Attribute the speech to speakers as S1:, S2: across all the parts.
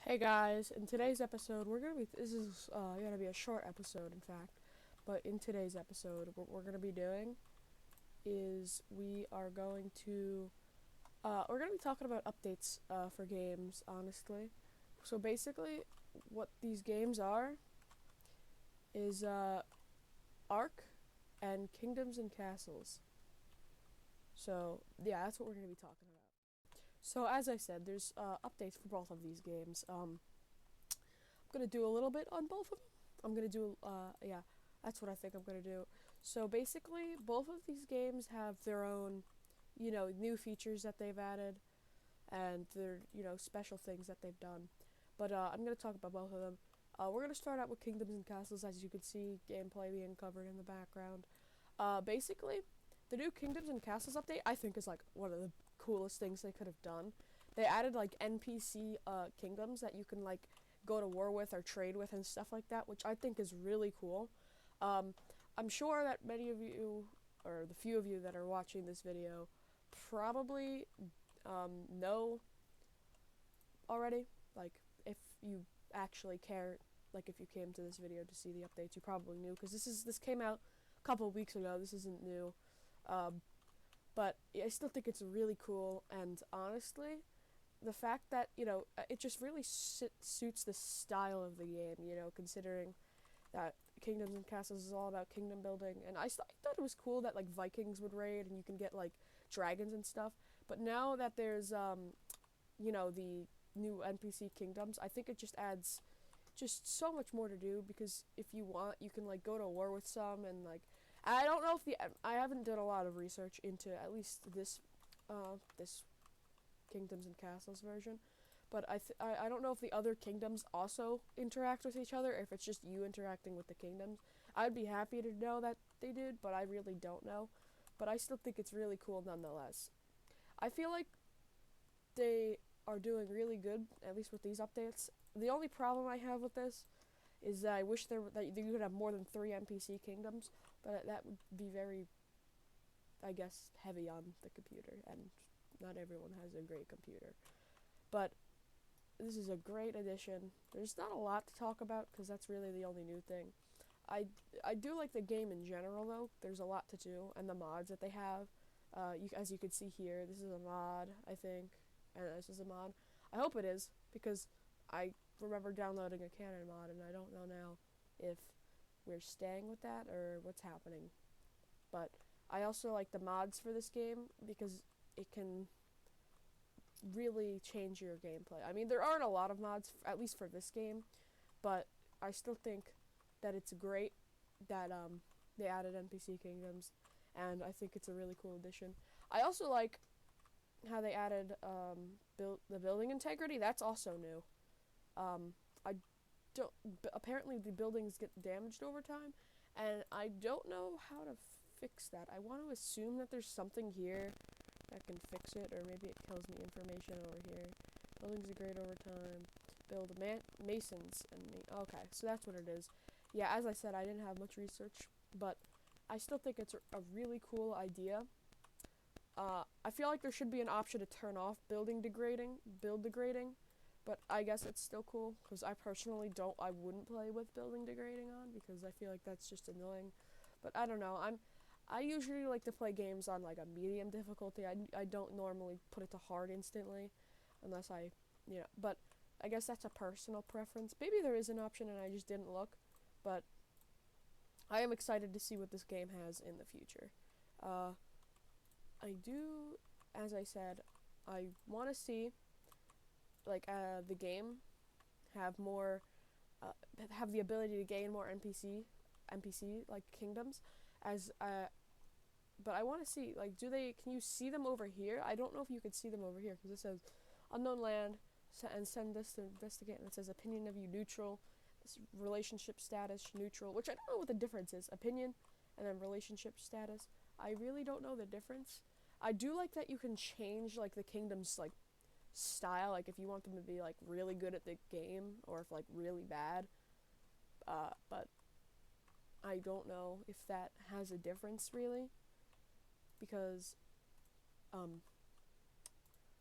S1: Hey guys, in today's episode, this is gonna be a short episode, in fact. But in today's episode, what we're gonna be doing is we're gonna be talking about updates for games. Honestly, so basically, what these games are is Ark and Kingdoms and Castles. So yeah, that's what we're gonna be talking about. So as I said, there's updates for both of these games. I'm gonna do a little bit on both of them. I'm gonna do yeah, that's what I think I'm gonna do. So basically, both of these games have their own, new features that they've added, and their special things that they've done. But I'm gonna talk about both of them. We're gonna start out with Kingdoms and Castles, as you can see, gameplay being covered in the background. Basically, the new Kingdoms and Castles update I think is like one of the coolest things they could have done. They added like NPC kingdoms that you can like go to war with or trade with and stuff like that, which I think is really cool. Um, I'm sure that many of you, or the few of you that are watching this video, probably know already. Like, if you actually care, like if you came to this video to see the updates, you probably knew because this came out a couple of weeks ago. This isn't new, um, but I still think it's really cool. And honestly, the fact that it just really suits the style of the game. Considering that Kingdoms and Castles is all about kingdom building, and I thought it was cool that like Vikings would raid and you can get like dragons and stuff. But now that there's the new NPC kingdoms, I think it just adds just so much more to do because if you want, you can like go to war with some and like I don't know if the I haven't done a lot of research into at least this Kingdoms and Castles version, but I don't know if the other kingdoms also interact with each other, or if it's just you interacting with the kingdoms. I'd be happy to know that they did, but I really don't know. But I still think it's really cool nonetheless. I feel like they are doing really good, at least with these updates. The only problem I have with this is that I wish that you could have more than 3 NPC kingdoms, but that would be very, I guess, heavy on the computer, and not everyone has a great computer. But this is a great addition. There's not a lot to talk about because that's really the only new thing. I, I do like the game in general though. There's a lot to do, and the mods that they have. As you can see here, this is a mod, I think, and this is a mod. I hope it is because I remember downloading a canon mod, and I don't know now if we're staying with that or what's happening. But I also like the mods for this game because it can really change your gameplay. I mean, there aren't a lot of mods, at least for this game, but I still think that it's great that they added NPC kingdoms, and I think it's a really cool addition. I also like how they added the building integrity. That's also new. I don't. Apparently, the buildings get damaged over time, and I don't know how to fix that. I want to assume that there's something here that can fix it, or maybe it tells me information over here. Buildings degrade over time. Build masons and okay, so that's what it is. Yeah, as I said, I didn't have much research, but I still think it's a really cool idea. I feel like there should be an option to turn off build degrading, but I guess it's still cool because I personally I wouldn't play with building degrading on because I feel like that's just annoying. But I don't know. I usually like to play games on like a medium difficulty. I don't normally put it to hard instantly, unless But I guess that's a personal preference. Maybe there is an option and I just didn't look, but I am excited to see what this game has in the future. Uh, I do, as I said, I want to see like the game have more, have the ability to gain more NPC like kingdoms, as but I want to see like can you see them over here? I don't know if you can see them over here because it says unknown land and send this to investigate, and it says opinion of you neutral, this relationship status neutral, which I don't know what the difference is. Opinion and then relationship status. I really don't know the difference. I do like that you can change like the kingdom's like style, like if you want them to be like really good at the game or if like really bad. But I don't know if that has a difference really because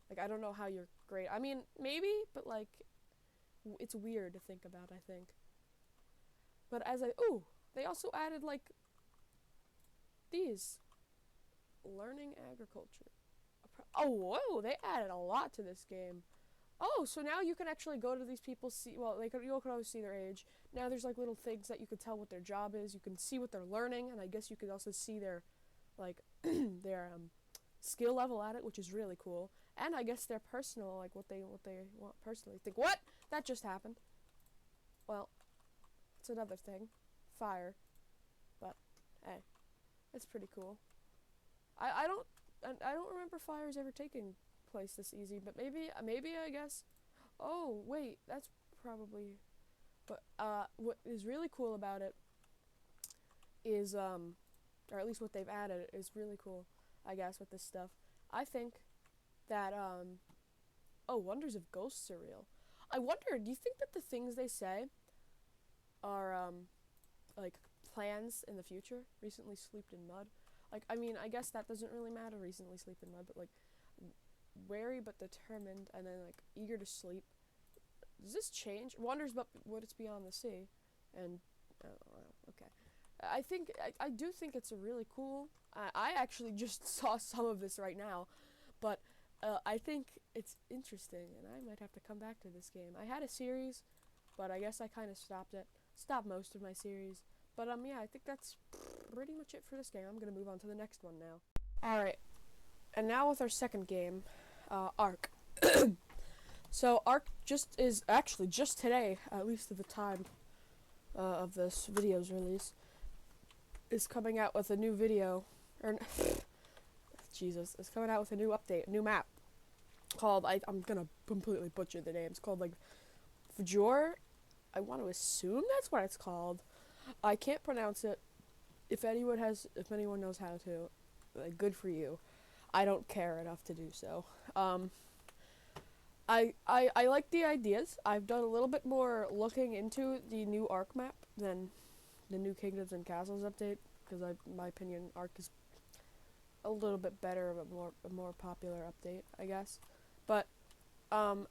S1: like I don't know how you're great. I mean maybe, but like it's weird to think about, I think. But they also added like these learning agriculture. Oh, whoa, they added a lot to this game. Oh, so now you can actually go to these people, you can always see their age. Now there's like little things that you can tell what their job is. You can see what they're learning, and I guess you could also see their like their skill level at it, which is really cool. And I guess their personal, like what they want personally. Think what? That just happened. Well, it's another thing. Fire. But hey, it's pretty cool. I don't remember fires ever taking place this easy, but maybe I guess. Oh wait, that's probably. But what is really cool about it is or at least what they've added is really cool. I guess with this stuff, I think that wonders of ghosts are real. I wonder, do you think that the things they say are like plans in the future? Recently slept in mud. Like, I mean, I guess that doesn't really matter. Recently sleep in mud, but like wary but determined, and then like eager to sleep. Does this change? Wonders but what it's beyond the sea, and okay. I do think it's a really cool. I actually just saw some of this right now, but I think it's interesting, and I might have to come back to this game. I had a series, but I guess I kind of stopped most of my series. But yeah, I think that's pretty much it for this game. I'm gonna move on to the next one now. All right, and now with our second game, Ark. So Ark is actually just today, at least at the time of this video's release, is coming out with a new video, or Jesus, is coming out with a new update, a new map called I'm gonna completely butcher the name. It's called like Fjord. I want to assume that's what it's called. I can't pronounce it. If anyone knows how to, like, good for you. I don't care enough to do so. I like the ideas. I've done a little bit more looking into the new Ark map than the new Kingdoms and Castles update, because in my opinion, Ark is a little bit better, a more popular update, I guess. But I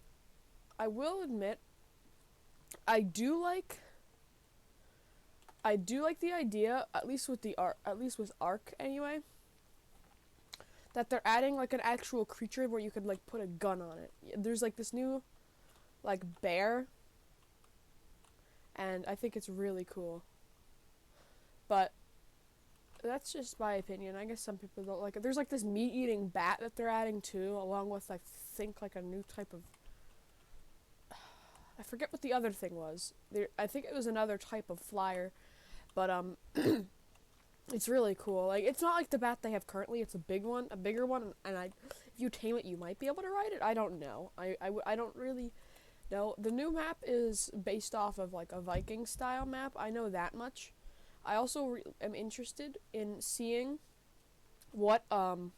S1: will admit, I do like the idea, at least with Ark anyway, that they're adding like an actual creature where you could like put a gun on it. There's like this new like bear, and I think it's really cool. But that's just my opinion. I guess some people don't like it. There's like this meat-eating bat that they're adding too, along with I think like a new type of, I forget what the other thing was. I think it was another type of flyer, but it's really cool. Like, it's not like the bat they have currently. It's a bigger one, and if you tame it, you might be able to ride it. I don't know. I don't really know. The new map is based off of like a Viking style map. I know that much. I also am interested in seeing what they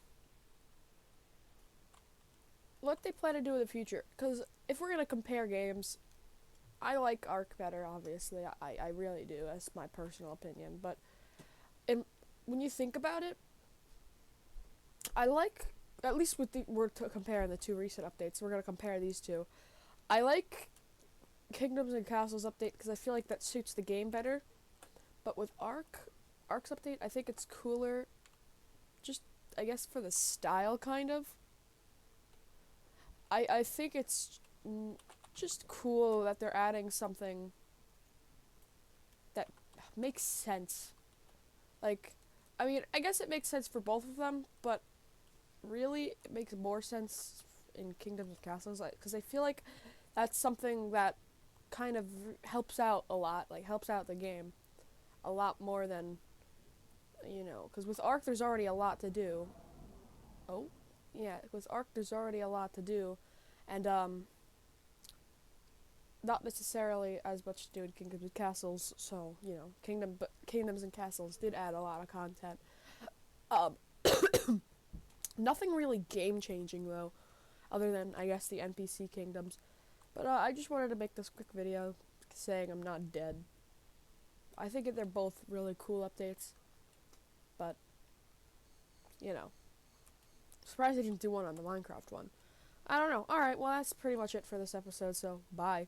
S1: plan to do in the future. Because if we're gonna compare games, I like Ark better. Obviously, I really do. That's my personal opinion, but. And when you think about it, I like, at least we're comparing the two recent updates. We're going to compare these two. I like Kingdoms and Castles update because I feel like that suits the game better. But with Ark's update, I think it's cooler, just, I guess, for the style, kind of. I think it's just cool that they're adding something that makes sense. Like, I mean, I guess it makes sense for both of them, but really it makes more sense in Kingdoms and Castles, because I feel like that's something that kind of helps out a lot, like helps out the game a lot more than, because with Ark there's already a lot to do. Oh, yeah, with Ark there's already a lot to do, and not necessarily as much to do in Kingdoms and Castles, so, Kingdoms and Castles did add a lot of content. Nothing really game-changing, though, other than, I guess, the NPC kingdoms. But I just wanted to make this quick video saying I'm not dead. I think they're both really cool updates, but, surprised they didn't do one on the Minecraft one. I don't know. Alright, well, that's pretty much it for this episode, so bye.